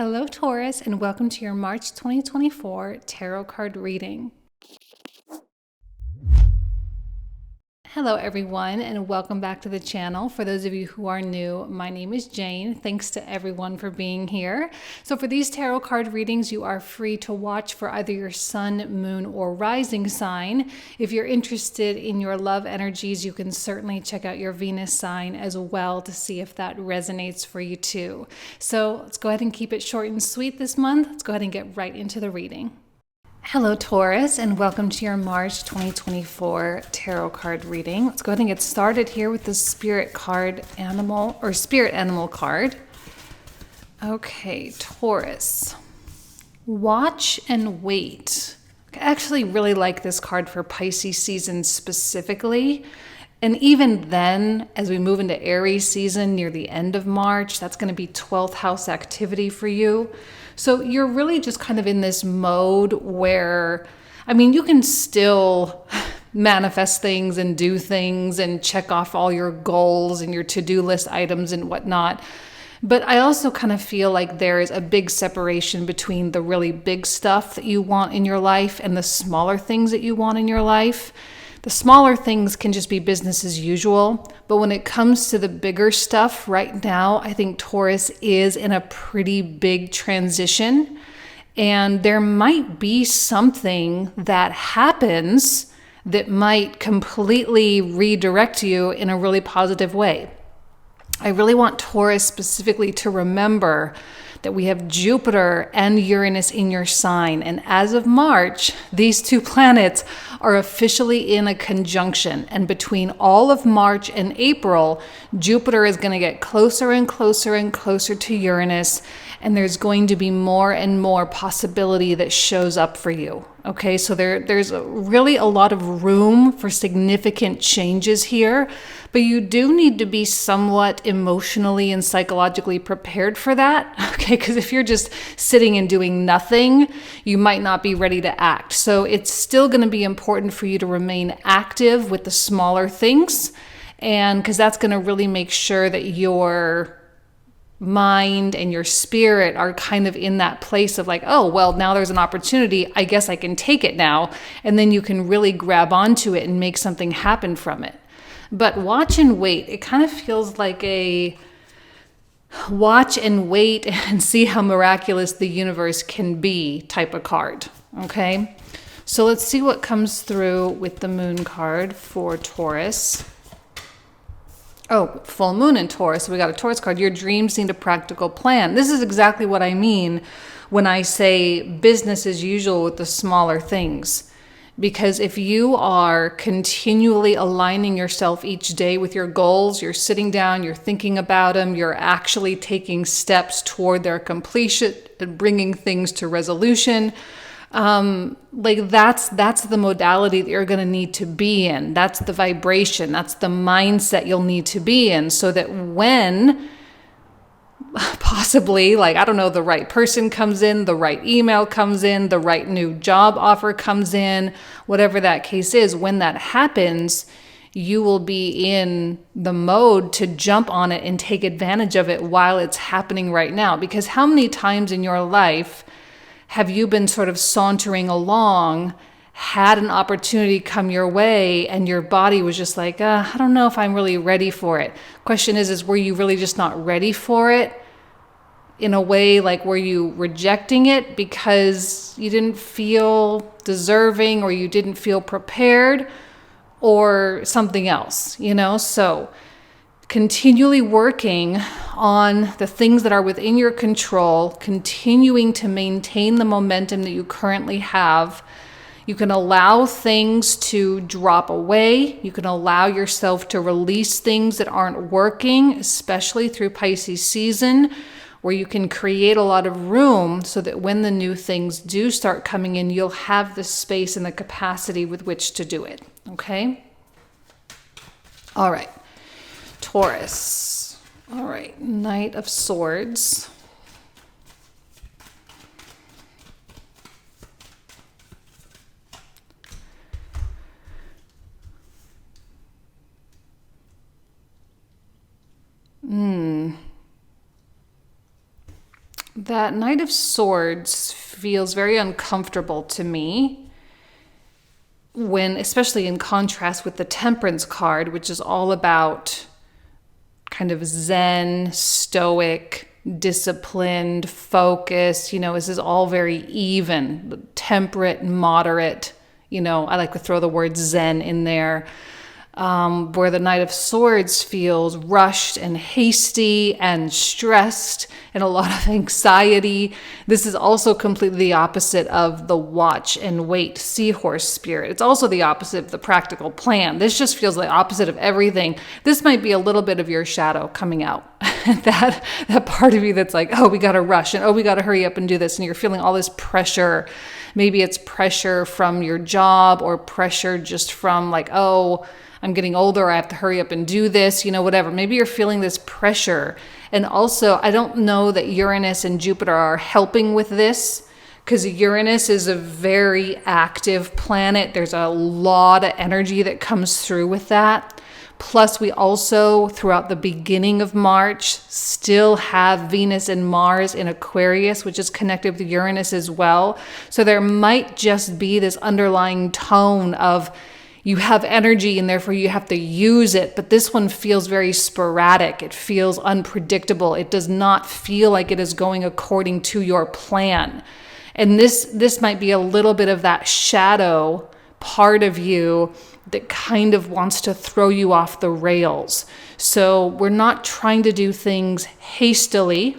Hello, Taurus, and welcome to your March 2024 tarot card reading. Hello, everyone, and welcome back to the channel. For those of you who are new, my name is Jane. Thanks to everyone for being here. So for these tarot card readings, you are free to watch for either your sun, moon, or rising sign. If you're interested in your love energies, you can certainly check out your Venus sign as well to see if that resonates for you too. So let's go ahead and keep it short and sweet this month. Let's go ahead and get right into the reading. Hello, Taurus, and welcome to your March 2024 tarot card reading. Let's go ahead and get started here with the spirit animal card. Okay, Taurus. Watch and wait. I actually really like this card for Pisces season specifically. And even then, as we move into Aries season near the end of March, that's going to be 12th house activity for you. So you're really just kind of in this mode where, you can still manifest things and do things and check off all your goals and your to-do list items and whatnot. But I also kind of feel like there is a big separation between the really big stuff that you want in your life and the smaller things that you want in your life. The smaller things can just be business as usual, but when it comes to the bigger stuff right now, I think Taurus is in a pretty big transition, and there might be something that happens that might completely redirect you in a really positive way. I really want Taurus specifically to remember that we have Jupiter and Uranus in your sign. And as of March, these two planets are officially in a conjunction. And between all of March and April, Jupiter is going to get closer and closer and closer to Uranus. And there's going to be more and more possibility that shows up for you. Okay, so there's really a lot of room for significant changes here, but you do need to be somewhat emotionally and psychologically prepared for that, okay? Because if you're just sitting and doing nothing, you might not be ready to act. So it's still going to be important for you to remain active with the smaller things, and because that's going to really make sure that your mind and your spirit are kind of in that place of like, oh, well, now there's an opportunity. I guess I can take it now. And then you can really grab onto it and make something happen from it. But watch and wait. It kind of feels like a watch and wait and see how miraculous the universe can be type of card. Okay. So let's see what comes through with the moon card for Taurus. Oh, full moon in Taurus. So we got a Taurus card. Your dreams need a practical plan. This is exactly what I mean when I say business as usual with the smaller things. Because if you are continually aligning yourself each day with your goals, you're sitting down, you're thinking about them, you're actually taking steps toward their completion and bringing things to resolution, that's the modality that you're going to need to be in. That's the vibration. That's the mindset you'll need to be in, so that when possibly, the right person comes in, the right email comes in, the right new job offer comes in, whatever that case is, when that happens, you will be in the mode to jump on it and take advantage of it while it's happening right now. Because how many times in your life have you been sort of sauntering along, had an opportunity come your way, and your body was just like, I don't know if I'm really ready for it. Question is were you really just not ready for it? In a way, like, were you rejecting it because you didn't feel deserving or you didn't feel prepared, or something else, So continually working on the things that are within your control, continuing to maintain the momentum that you currently have. You can allow things to drop away. You can allow yourself to release things that aren't working, especially through Pisces season, where you can create a lot of room so that when the new things do start coming in, you'll have the space and the capacity with which to do it. Okay? All right. Taurus. All right, Knight of Swords. That Knight of Swords feels very uncomfortable to me when, especially in contrast with the Temperance card, which is all about kind of Zen, stoic, disciplined, focused. This is all very even, temperate, moderate. I like to throw the word Zen in there. Where the Knight of Swords feels rushed and hasty and stressed and a lot of anxiety. This is also completely the opposite of the watch and wait seahorse spirit. It's also the opposite of the practical plan. This just feels the opposite of everything. This might be a little bit of your shadow coming out. that part of you that's like, oh, we got to rush and oh, we got to hurry up and do this. And you're feeling all this pressure. Maybe it's pressure from your job or pressure just from like, oh, I'm getting older, I have to hurry up and do this, whatever. Maybe you're feeling this pressure. And also, I don't know that Uranus and Jupiter are helping with this, because Uranus is a very active planet. There's a lot of energy that comes through with that. Plus, we also, throughout the beginning of March, still have Venus and Mars in Aquarius, which is connected with Uranus as well. So there might just be this underlying tone of, you have energy and therefore you have to use it. But this one feels very sporadic. It feels unpredictable. It does not feel like it is going according to your plan. And this might be a little bit of that shadow part of you that kind of wants to throw you off the rails. So we're not trying to do things hastily.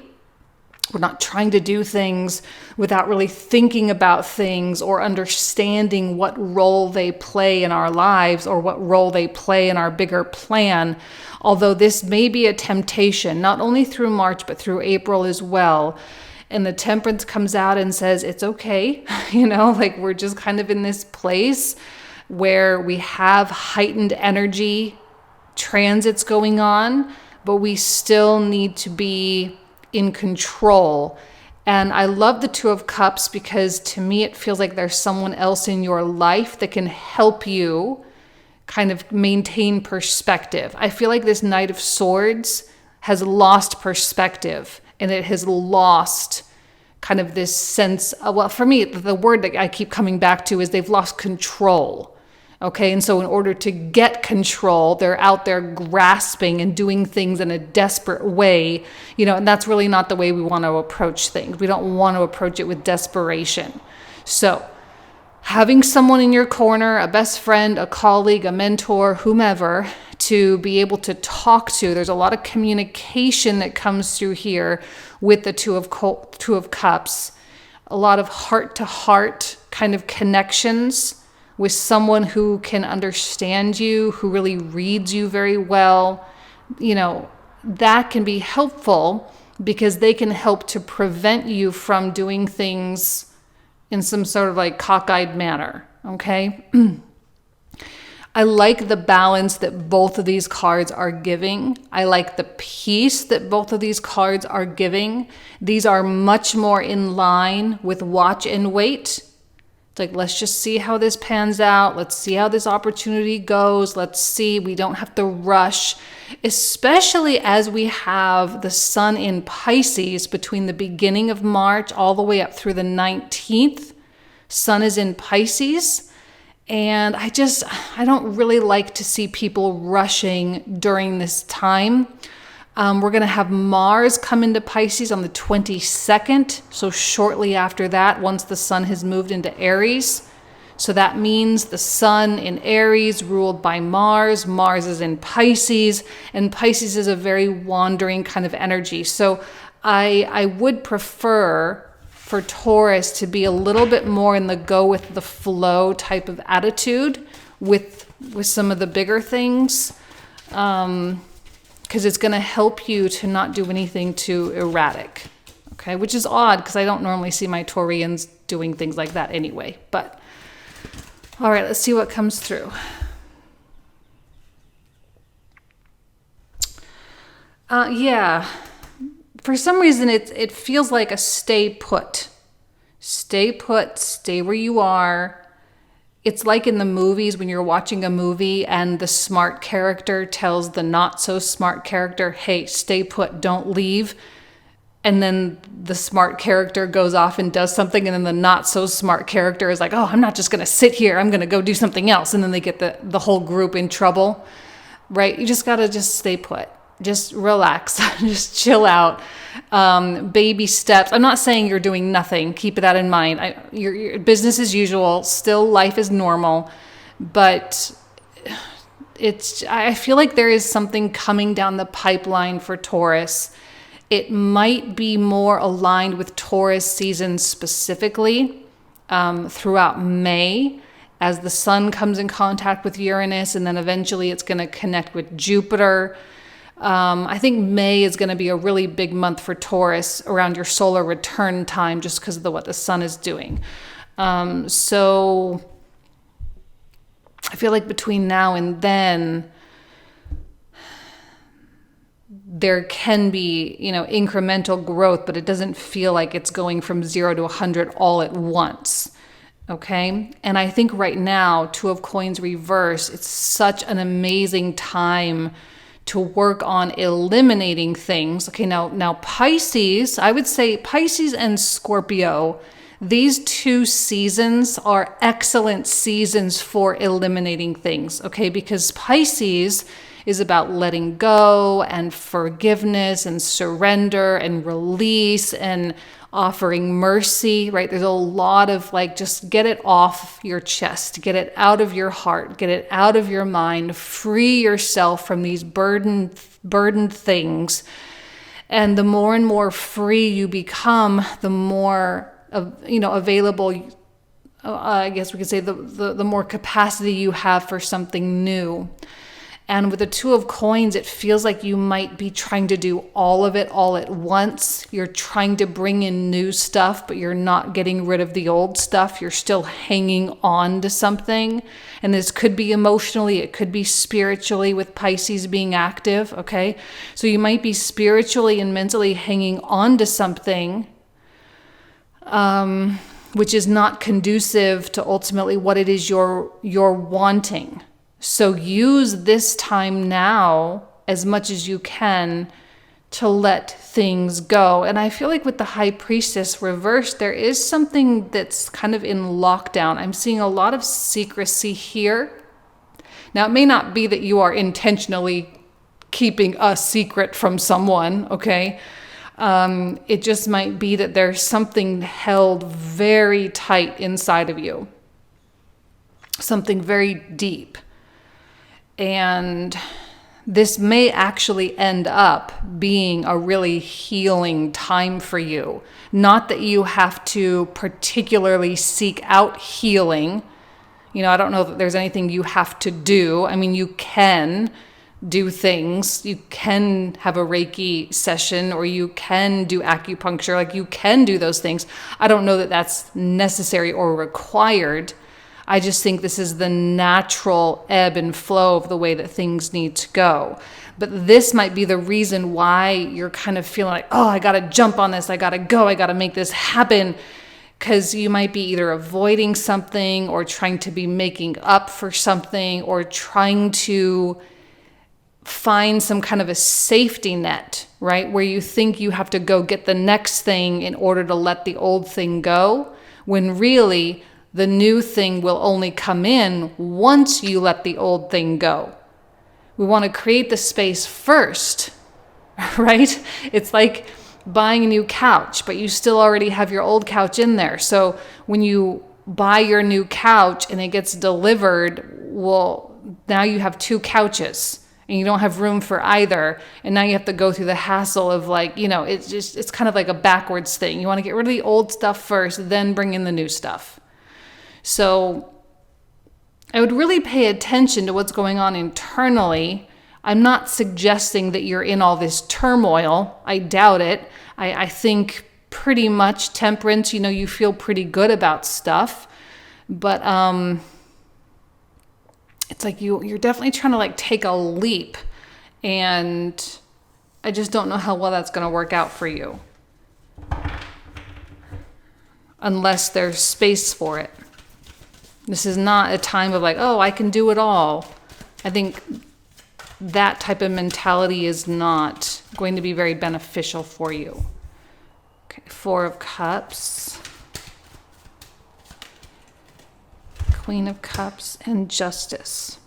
We're not trying to do things without really thinking about things or understanding what role they play in our lives or what role they play in our bigger plan. Although this may be a temptation, not only through March, but through April as well. And the Temperance comes out and says, it's okay. We're just kind of in this place where we have heightened energy transits going on, but we still need to be in control. And I love the Two of Cups because to me it feels like there's someone else in your life that can help you kind of maintain perspective. I feel like this Knight of Swords has lost perspective and it has lost kind of this sense of, well, for me, the word that I keep coming back to is they've lost control. Okay, and so in order to get control, they're out there grasping and doing things in a desperate way, and that's really not the way we want to approach things. We don't want to approach it with desperation. So having someone in your corner, a best friend, a colleague, a mentor, whomever, to be able to talk to. There's a lot of communication that comes through here with the Two of Cups, a lot of heart-to-heart kind of connections with someone who can understand you, who really reads you very well. That can be helpful because they can help to prevent you from doing things in some sort of like cockeyed manner, okay? I like the balance that both of these cards are giving. I like the peace that both of these cards are giving. These are much more in line with watch and wait. It's like, let's just see how this pans out. Let's see how this opportunity goes. Let's see. We don't have to rush, especially as we have the sun in Pisces between the beginning of March all the way up through the 19th. Sun is in Pisces. And I don't really like to see people rushing during this time. We're going to have Mars come into Pisces on the 22nd. So shortly after that, once the sun has moved into Aries. So that means the sun in Aries ruled by Mars. Mars is in Pisces, and Pisces is a very wandering kind of energy. So I would prefer for Taurus to be a little bit more in the go with the flow type of attitude with some of the bigger things. Because it's going to help you to not do anything too erratic, okay? Which is odd because I don't normally see my Taurians doing things like that anyway. But, all right, let's see what comes through. Yeah, for some reason it feels like a stay put. Stay put, stay where you are. It's like in the movies when you're watching a movie and the smart character tells the not so smart character, hey, stay put, don't leave. and then the smart character goes off and does something, and then the not so smart character is like, oh, I'm not just going to sit here, I'm going to go do something else, and then they get the whole group in trouble, right? You just got to just stay put, just relax, just chill out, baby steps. I'm not saying you're doing nothing, keep that in mind. Your business as usual, still life is normal, but I feel like there is something coming down the pipeline for Taurus. It might be more aligned with Taurus season specifically throughout May, as the sun comes in contact with Uranus, and then eventually it's going to connect with Jupiter. I think May is going to be a really big month for Taurus around your solar return time, just because of what the sun is doing. So I feel like between now and then, there can be, incremental growth, but it doesn't feel like it's going from 0 to 100 all at once. Okay. And I think right now, Two of Coins reverse, it's such an amazing time to work on eliminating things. Okay. Now Pisces, I would say Pisces and Scorpio, these two seasons are excellent seasons for eliminating things. Okay. Because Pisces is about letting go and forgiveness and surrender and release and offering mercy, right? There's a lot of just get it off your chest, get it out of your heart, get it out of your mind, free yourself from these burdened things. And the more and more free you become, the more, available, I guess we could say the more capacity you have for something new. And with the Two of Coins, it feels like you might be trying to do all of it all at once. You're trying to bring in new stuff, but you're not getting rid of the old stuff. You're still hanging on to something. And this could be emotionally, it could be spiritually, with Pisces being active, okay? So you might be spiritually and mentally hanging on to something, which is not conducive to ultimately what it is you're wanting. So use this time now as much as you can to let things go. And I feel like with the High Priestess reversed, there is something that's kind of in lockdown. I'm seeing a lot of secrecy here. Now, it may not be that you are intentionally keeping a secret from someone, okay? It just might be that there's something held very tight inside of you. Something very deep. And this may actually end up being a really healing time for you. Not that you have to particularly seek out healing. I don't know that there's anything you have to do. I mean, you can do things. You can have a Reiki session, or you can do acupuncture. You can do those things. I don't know that that's necessary or required. I just think this is the natural ebb and flow of the way that things need to go. But this might be the reason why you're kind of feeling like, oh, I got to jump on this. I got to go. I got to make this happen. Because you might be either avoiding something, or trying to be making up for something, or trying to find some kind of a safety net, right? Where you think you have to go get the next thing in order to let the old thing go, when really the new thing will only come in once you let the old thing go. We want to create the space first, right? It's like buying a new couch, but you still already have your old couch in there. So when you buy your new couch and it gets delivered, well, now you have two couches and you don't have room for either. And now you have to go through the hassle of it's kind of like a backwards thing. You want to get rid of the old stuff first, then bring in the new stuff. So I would really pay attention to what's going on internally. I'm not suggesting that you're in all this turmoil. I doubt it. I think pretty much Temperance, you feel pretty good about stuff. But it's like you're definitely trying to take a leap. And I just don't know how well that's going to work out for you. Unless there's space for it. This is not a time of I can do it all. I think that type of mentality is not going to be very beneficial for you. Okay, Four of Cups, Queen of Cups, and Justice.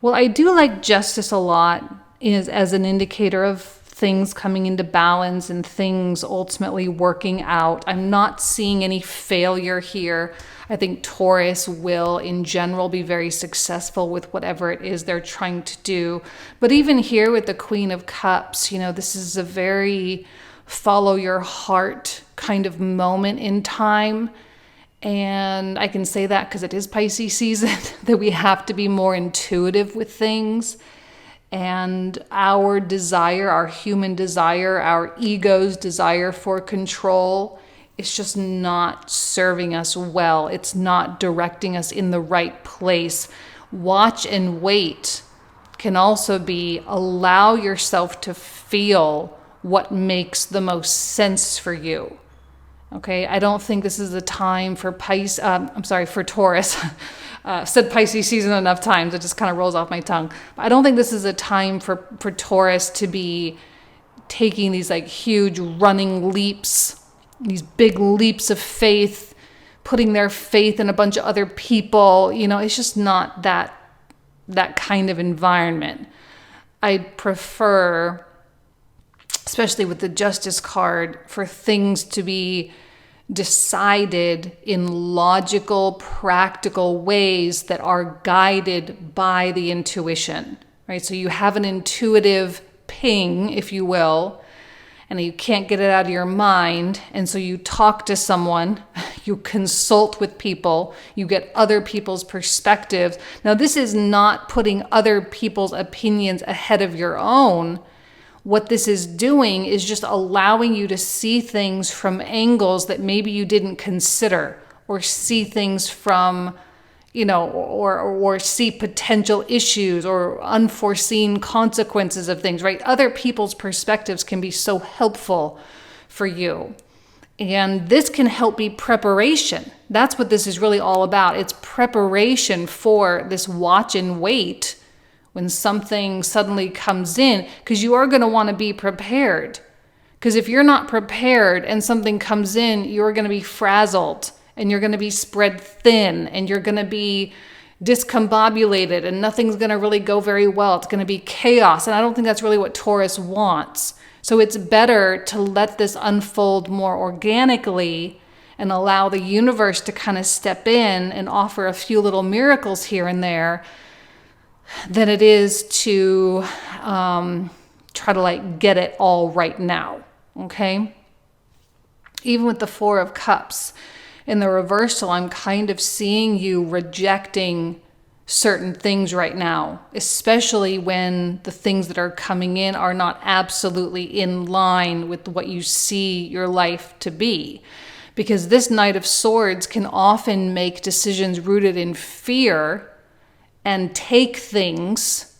Well, I do like Justice a lot as an indicator of things coming into balance and things ultimately working out. I'm not seeing any failure here. I think Taurus will, in general, be very successful with whatever it is they're trying to do. But even here with the Queen of Cups, this is a very follow your heart kind of moment in time. And I can say that because it is Pisces season, that we have to be more intuitive with things. And our desire, our human desire, our ego's desire for control is just not serving us well. It's not directing us in the right place. Watch and wait can also be allow yourself to feel what makes the most sense for you. Okay, I don't think this is a time for for Taurus. Said Pisces season enough times, it just kind of rolls off my tongue. But I don't think this is a time for Taurus to be taking these like huge running leaps, these big leaps of faith, putting their faith in a bunch of other people. It's just not that kind of environment. I'd prefer, especially with the Justice card, for things to be decided in logical, practical ways that are guided by the intuition, right? So you have an intuitive ping, if you will, and you can't get it out of your mind. And so you talk to someone, you consult with people, you get other people's perspectives. Now, this is not putting other people's opinions ahead of your own. What this is doing is just allowing you to see things from angles that maybe you didn't consider, or see things from, or see potential issues or unforeseen consequences of things, right? Other people's perspectives can be so helpful for you. And this can help be preparation. That's what this is really all about. It's preparation for this watch and wait when something suddenly comes in, because you are going to want to be prepared. Because if you're not prepared and something comes in, you're going to be frazzled and you're going to be spread thin and you're going to be discombobulated and nothing's going to really go very well. It's going to be chaos. And I don't think that's really what Taurus wants. So it's better to let this unfold more organically and allow the universe to kind of step in and offer a few little miracles here and there, than it is to try to get it all right now, okay? Even with the Four of Cups, in the reversal, I'm kind of seeing you rejecting certain things right now, especially when the things that are coming in are not absolutely in line with what you see your life to be. Because this Knight of Swords can often make decisions rooted in fear and take things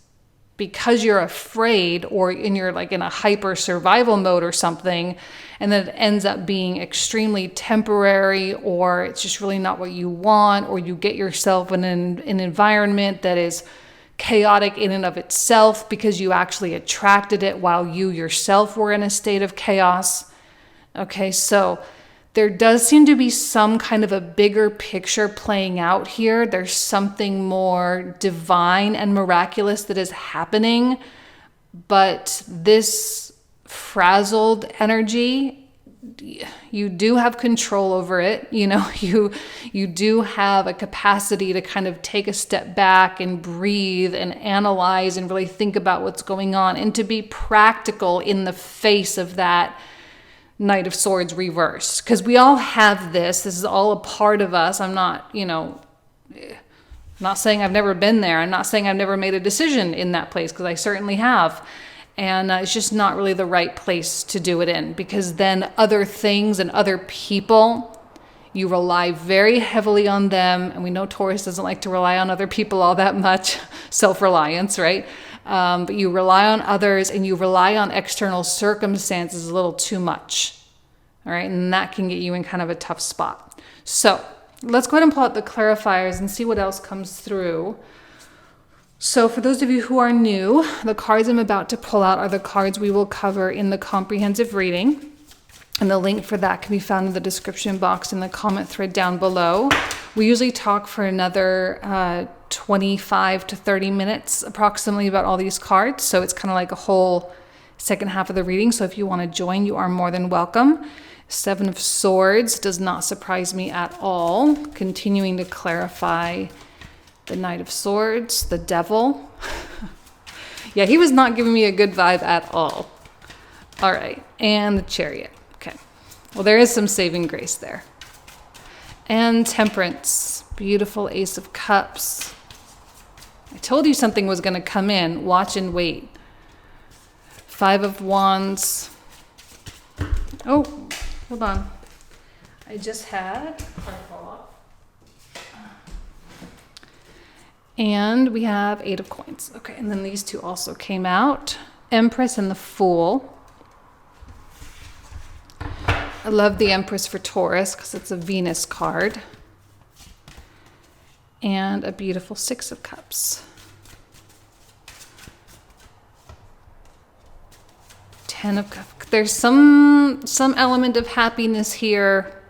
because you're afraid, or you're in a hyper survival mode or something, and then it ends up being extremely temporary, or it's just really not what you want, or you get yourself in an environment that is chaotic in and of itself because you actually attracted it while you yourself were in a state of chaos. Okay, so there does seem to be some kind of a bigger picture playing out here. There's something more divine and miraculous that is happening. But this frazzled energy, you do have control over it. You do have a capacity to kind of take a step back and breathe and analyze and really think about what's going on, and to be practical in the face of that Knight of Swords reversed, because we all have this. This is all a part of us. I'm not, not saying I've never been there. I'm not saying I've never made a decision in that place, because I certainly have. And it's just not really the right place to do it in, because then other things and other people, you rely very heavily on them. And we know Taurus doesn't like to rely on other people all that much. Self-reliance, right? But you rely on others and you rely on external circumstances a little too much. All right. And that can get you in kind of a tough spot. So let's go ahead and pull out the clarifiers and see what else comes through. So for those of you who are new, the cards I'm about to pull out are the cards we will cover in the comprehensive reading. And the link for that can be found in the description box in the comment thread down below. We usually talk for another 25 to 30 minutes approximately about all these cards. So it's kind of like a whole second half of the reading. So if you want to join, you are more than welcome. Seven of Swords does not surprise me at all. Continuing to clarify the Knight of Swords, the Devil. Yeah, he was not giving me a good vibe at all. All right, and the Chariot. Okay, well, there is some saving grace there. And Temperance, beautiful Ace of Cups. I told you something was going to come in. Watch and wait. Five of Wands. Oh, hold on. I just had card fall off. And we have Eight of Coins. Okay, and then these two also came out. Empress and the Fool. I love the Empress for Taurus because it's a Venus card. And a beautiful Six of Cups. Ten of Cups. There's some element of happiness here.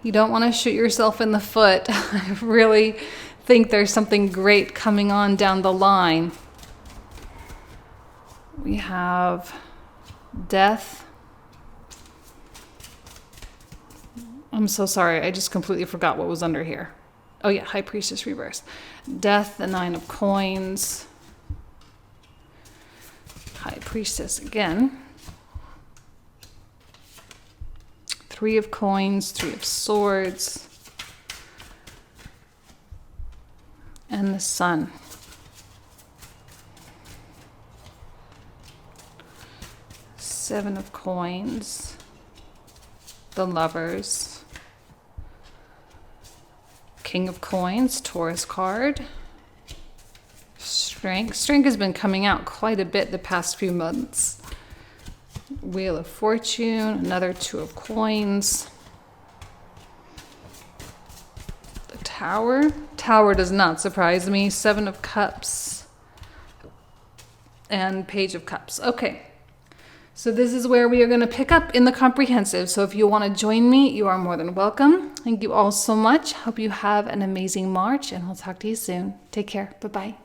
You don't want to shoot yourself in the foot. I really think there's something great coming on down the line. We have Death. I'm so sorry. I just completely forgot what was under here. Oh yeah, High Priestess reverse. Death, the Nine of Coins. High Priestess again. Three of Coins, Three of Swords. And the Sun. Seven of Coins. The Lovers. King of Coins, Taurus card. Strength. Strength has been coming out quite a bit the past few months. Wheel of Fortune, another Two of Coins. The Tower. Tower does not surprise me. Seven of Cups. And Page of Cups. Okay. So this is where we are going to pick up in the comprehensive. So if you want to join me, you are more than welcome. Thank you all so much. Hope you have an amazing March, and we'll talk to you soon. Take care. Bye-bye.